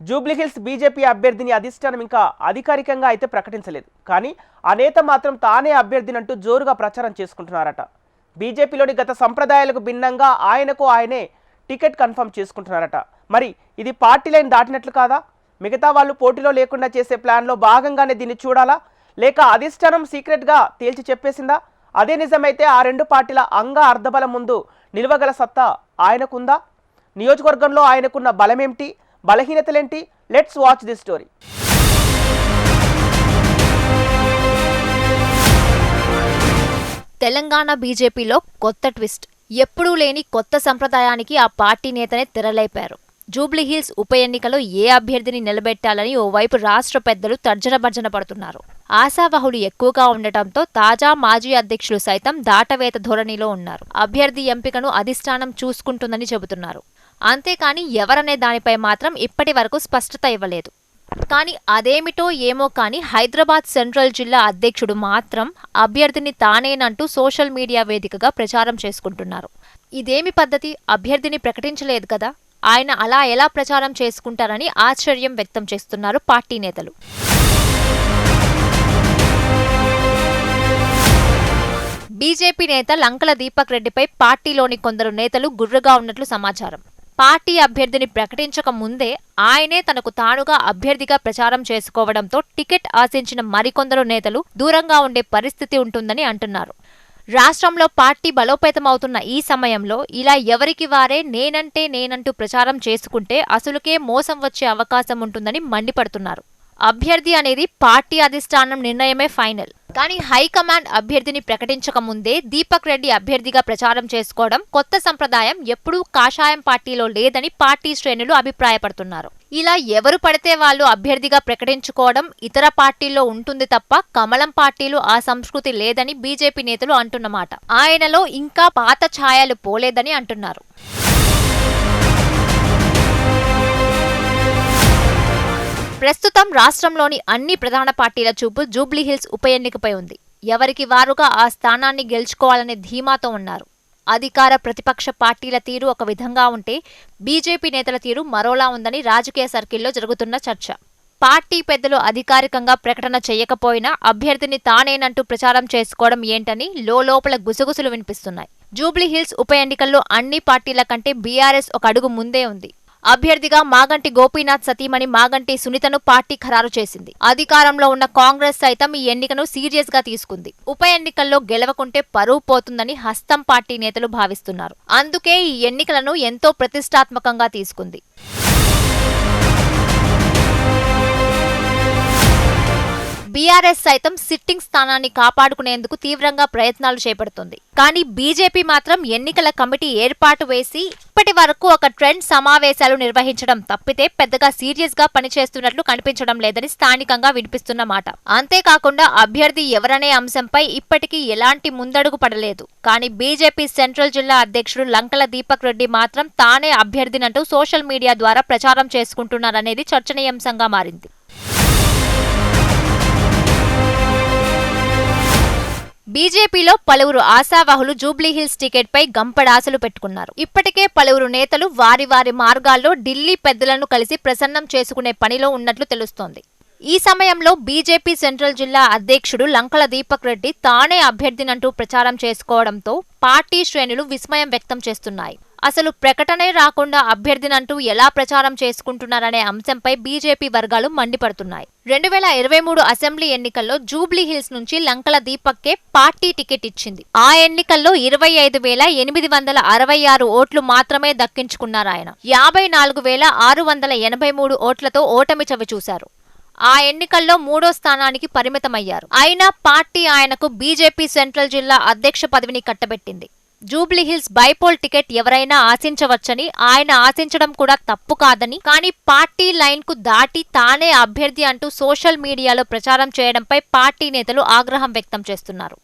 Jubilee Hills BJP అభ్యర్థిని అధిష్టానం ఇంకా అధికారికంగా అయితే ప్రకటించలేదు. కానీ ఆ నేత మాత్రం తానే అభ్యర్థినంటూ జోరుగా ప్రచారం చేసుకుంటున్నారట. బీజేపీలోని గత సంప్రదాయాలకు భిన్నంగా ఆయనే టికెట్ కన్ఫర్మ్ చేసుకుంటున్నారట. మరి ఇది పార్టీ లైన్ దాటినట్లు కాదా? మిగతా వాళ్ళు పోటీలో లేకుండా చేసే ప్లాన్లో భాగంగానే దీన్ని చూడాలా, లేక అధిష్టానం సీక్రెట్గా తేల్చి చెప్పేసిందా? అదే నిజమైతే ఆ రెండు పార్టీల అర్ధబలం ముందు నిలవగల సత్తా ఆయనకుందా? నియోజకవర్గంలో ఆయనకున్న బలమేంటి, బలహీనతలేంటి? Let's watch this story. Telangana బీజేపీలో కొత్త ట్విస్ట్. ఎప్పుడూ లేని కొత్త సంప్రదాయానికి ఆ పార్టీ నేతనే తెరలేపారు. జూబ్లీహిల్స్ ఉప ఎన్నికలో ఏ అభ్యర్థిని నిలబెట్టాలని ఓవైపు రాష్ట్ర పెద్దలు తర్జన భర్జన పడుతున్నారు. ఆశావహులు ఎక్కువగా ఉండటంతో తాజా మాజీ అధ్యక్షులు సైతం దాటవేత ధోరణిలో ఉన్నారు. అభ్యర్థి ఎంపికను అధిష్టానం చూసుకుంటుందని చెబుతున్నారు. అంతేకాని ఎవరనే దానిపై మాత్రం ఇప్పటి వరకు స్పష్టత ఇవ్వలేదు. కానీ అదేమిటో ఏమో కానీ హైదరాబాద్ సెంట్రల్ జిల్లా అధ్యక్షుడు మాత్రం అభ్యర్థిని తానేనంటూ సోషల్ మీడియా వేదికగా ప్రచారం చేసుకుంటున్నారు. ఇదేమి పద్ధతి? అభ్యర్థిని ప్రకటించలేదు కదా, ఆయన అలా ఎలా ప్రచారం చేసుకుంటారని ఆశ్చర్యం వ్యక్తం చేస్తున్నారు పార్టీ నేతలు. బీజేపీ నేత లంకల దీపక్ రెడ్డిపై పార్టీలోని కొందరు నేతలు గుర్రుగా ఉన్నట్లు సమాచారం. పార్టీ అభ్యర్థిని ప్రకటించక ముందే ఆయనే తనకు తానుగా అభ్యర్థిగా ప్రచారం చేసుకోవడంతో టికెట్ ఆశించిన మరికొందరు నేతలు దూరంగా ఉండే పరిస్థితి ఉంటుందని అంటున్నారు. రాష్ట్రంలో పార్టీ బలోపేతమవుతున్న ఈ సమయంలో ఇలా ఎవరికి వారే నేనంటూ ప్రచారం చేసుకుంటే అసలుకే మోసం వచ్చే అవకాశం ఉంటుందని మండిపడుతున్నారు. అభ్యర్థి అనేది పార్టీ అధిష్టానం నిర్ణయమే ఫైనల్. కానీ హైకమాండ్ అభ్యర్థిని ప్రకటించక ముందే దీపక్ రెడ్డి అభ్యర్థిగా ప్రచారం చేసుకోవడం కొత్త సంప్రదాయం ఎప్పుడూ కాషాయం పార్టీలో లేదని పార్టీ శ్రేణులు అభిప్రాయపడుతున్నారు. ఇలా ఎవరు పడితే వాళ్ళు అభ్యర్థిగా ప్రకటించుకోవడం ఇతర పార్టీల్లో ఉంటుంది తప్ప కమలం పార్టీలు ఆ సంస్కృతి లేదని బీజేపీ నేతలు అంటున్నమాట. ఆయనలో ఇంకా పాత ఛాయలు పోలేదని అంటున్నారు. ప్రస్తుతం రాష్ట్రంలోని అన్ని ప్రధాన పార్టీల చూపు జూబ్లీహిల్స్ ఉప ఎన్నికపై ఉంది. ఎవరికి వారుగా ఆ స్థానాన్ని గెలుచుకోవాలనే ధీమాతో ఉన్నారు. అధికార ప్రతిపక్ష పార్టీల తీరు ఒక విధంగా ఉంటే బీజేపీ నేతల తీరు మరోలా ఉందని రాజకీయ సర్కిల్లో జరుగుతున్న చర్చ. పార్టీ పెద్దలు అధికారికంగా ప్రకటన చేయకపోయినా అభ్యర్థిని తానేనంటూ ప్రచారం చేసుకోవడం ఏంటని లోపల గుసగుసలు వినిపిస్తున్నాయి. జూబ్లీహిల్స్ ఉప ఎన్నికల్లో అన్ని పార్టీల కంటే బీఆర్ఎస్ ఒక అడుగు ముందే ఉంది. అభ్యర్థిగా మాగంటి గోపీనాథ్ సతీమణి మాగంటి సునీతను పార్టీ ఖరారు చేసింది. అధికారంలో ఉన్న కాంగ్రెస్ సైతం ఈ ఎన్నికను సీరియస్ గా తీసుకుంది. ఉప ఎన్నికల్లో గెలవకుంటే పరువు పోతుందని హస్తం పార్టీ నేతలు భావిస్తున్నారు. అందుకే ఈ ఎన్నికలను ఎంతో ప్రతిష్టాత్మకంగా తీసుకుంది. బీఆర్ఎస్ సైతం సిట్టింగ్ స్థానాన్ని కాపాడుకునేందుకు తీవ్రంగా ప్రయత్నాలు చేపడుతుంది. కానీ బీజేపీ మాత్రం ఎన్నికల కమిటీ ఏర్పాటు వేసి ఇప్పటి వరకు ఒక ట్రెండ్ సమావేశాలు నిర్వహించడం తప్పితే పెద్దగా సీరియస్ గా పనిచేస్తున్నట్లు కనిపించడం లేదని స్థానికంగా వినిపిస్తున్నమాట. అంతేకాకుండా అభ్యర్థి ఎవరనే అంశంపై ఇప్పటికీ ఎలాంటి ముందడుగు పడలేదు. కానీ బీజేపీ సెంట్రల్ జిల్లా అధ్యక్షుడు లంకల దీపక్ రెడ్డి మాత్రం తానే అభ్యర్థినంటూ సోషల్ మీడియా ద్వారా ప్రచారం చేసుకుంటున్నారనేది చర్చనీయాంశంగా మారింది. బీజేపీలో పలువురు ఆశావహులు జూబ్లీహిల్స్ టికెట్ పై గంపడాశలు పెట్టుకున్నారు. ఇప్పటికే పలువురు నేతలు వారి మార్గాల్లో ఢిల్లీ పెద్దలను కలిసి ప్రసన్నం చేసుకునే పనిలో ఉన్నట్లు తెలుస్తోంది. ఈ సమయంలో బీజేపీ సెంట్రల్ జిల్లా అధ్యక్షుడు లంకల దీపక్ రెడ్డి తానే అభ్యర్థినంటూ ప్రచారం చేసుకోవడంతో పార్టీ శ్రేణులు విస్మయం వ్యక్తం చేస్తున్నాయి. అసలు ప్రకటనే రాకుండా అభ్యర్థినంటూ ఎలా ప్రచారం చేసుకుంటున్నారనే అంశంపై బీజేపీ వర్గాలు మండిపడుతున్నాయి. 2023 అసెంబ్లీ ఎన్నికల్లో జూబ్లీహిల్స్ నుంచి లంకల దీపక్కే పార్టీ టికెట్ ఇచ్చింది. ఆ ఎన్నికల్లో 25,866 ఓట్లు మాత్రమే దక్కించుకున్నారాయన. 54,683 ఓట్లతో ఓటమి చవిచూశారు. ఆ ఎన్నికల్లో 3వ స్థానానికి పరిమితమయ్యారు. అయినా పార్టీ ఆయనకు బీజేపీ సెంట్రల్ జిల్లా అధ్యక్ష పదవిని కట్టబెట్టింది. జూబ్లీహిల్స్ బైపోల్ టికెట్ ఎవరైనా ఆశించవచ్చని, ఆయన ఆశించడం కూడా తప్పు కాదని, కానీ పార్టీ లైన్ కు దాటి తానే అభ్యర్థి అంటూ సోషల్ మీడియాలో ప్రచారం చేయడంపై పార్టీ నేతలు ఆగ్రహం వ్యక్తం చేస్తున్నారు.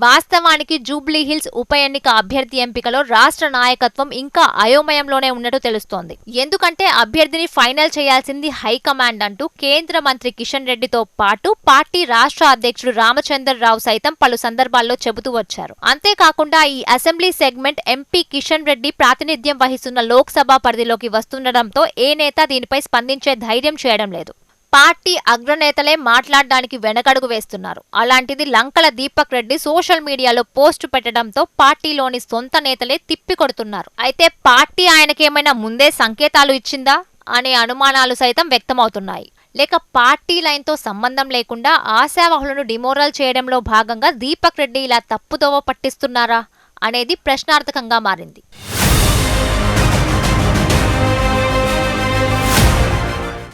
వాస్తవానికి జూబ్లీ హిల్స్ ఉప ఎన్నిక అభ్యర్థి ఎంపికలో రాష్ట్ర నాయకత్వం ఇంకా అయోమయంలోనే ఉన్నట్టు తెలుస్తోంది. ఎందుకంటే అభ్యర్థిని ఫైనల్ చేయాల్సింది హైకమాండ్ అంటూ కేంద్ర మంత్రి కిషన్ రెడ్డితో పాటు పార్టీ రాష్ట్ర అధ్యక్షుడు రామచంద్రరావు సైతం పలు సందర్భాల్లో చెబుతూ వచ్చారు. అంతేకాకుండా ఈ assembly segment MP Kishan Reddy ప్రాతినిధ్యం వహిస్తున్న లోక్సభ పరిధిలోకి వస్తుండటంతో ఏ నేత దీనిపై స్పందించే ధైర్యం చేయడం లేదు. పార్టీ అగ్రనేతలే మాట్లాడడానికి వెనకడుగు వేస్తున్నారు. అలాంటిది లంకల దీపక్ రెడ్డి సోషల్ మీడియాలో పోస్టు పెట్టడంతో పార్టీలోని సొంత నేతలే తిప్పికొడుతున్నారు. అయితే పార్టీ ఆయనకేమైనా ముందే సంకేతాలు ఇచ్చిందా అనే అనుమానాలు సైతం వ్యక్తమవుతున్నాయి. లేక పార్టీ లైన్తో సంబంధం లేకుండా ఆశావహులను డిమోరల్ చేయడంలో భాగంగా దీపక్ రెడ్డి ఇలా తప్పుదోవ పట్టిస్తున్నారా అనేది ప్రశ్నార్థకంగా మారింది.